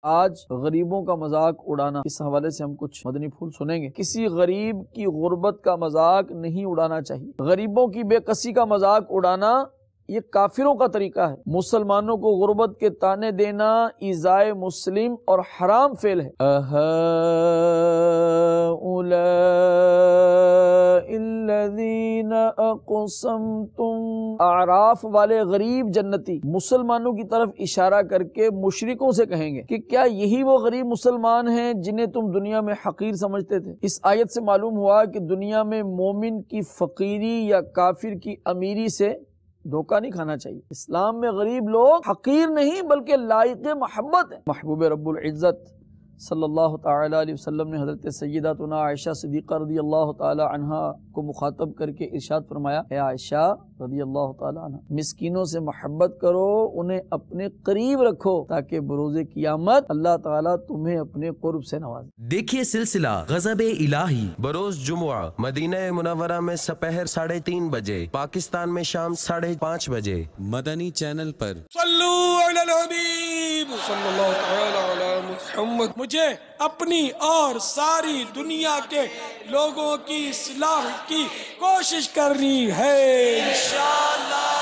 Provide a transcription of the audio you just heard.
آج غریبوں کا مذاق اڑانا، اس حوالے سے ہم کچھ مدنی پھول سنیں گے۔ کسی غریب کی غربت کا مذاق نہیں اڑانا چاہیے۔ غریبوں کی بے کسی کا مذاق اڑانا یہ کافروں کا طریقہ ہے۔ مسلمانوں کو غربت کے طعنے دینا ایذائے مسلم اور حرام فعل ہے۔ الذین اقسمتم، اعراف والے غریب جنتی مسلمانوں کی طرف اشارہ کر کے مشرکوں سے کہیں گے کہ کیا یہی وہ غریب مسلمان ہیں جنہیں تم دنیا میں حقیر سمجھتے تھے؟ اس آیت سے معلوم ہوا کہ دنیا میں مومن کی فقیری یا کافر کی امیری سے دھوکہ نہیں کھانا چاہیے۔ اسلام میں غریب لوگ حقیر نہیں بلکہ لائق محبت ہیں۔ محبوب رب العزت صلی اللہ تعالی علیہ وسلم نے حضرت سیداتنا عائشہ صدیقہ رضی اللہ تعالی عنہا کو مخاطب کر کے ارشاد فرمایا، اے عائشہ رضی اللہ تعالی عنہ، مسکینوں سے محبت کرو، انہیں اپنے قریب رکھو تاکہ بروز قیامت اللہ تعالیٰ تمہیں اپنے قرب سے نوازے۔ دیکھیے سلسلہ غضب الہی بروز جمعہ مدینہ منورہ میں سپہر 3:30 بجے، پاکستان میں شام 5:30 بجے، مدنی چینل پر۔ صلو علی الحبیب صلی اللہ تعالی علی محمد۔ مجھے اپنی اور ساری دنیا کے لوگوں کی اصلاح کی کوشش کرنی ہے انشاءاللہ۔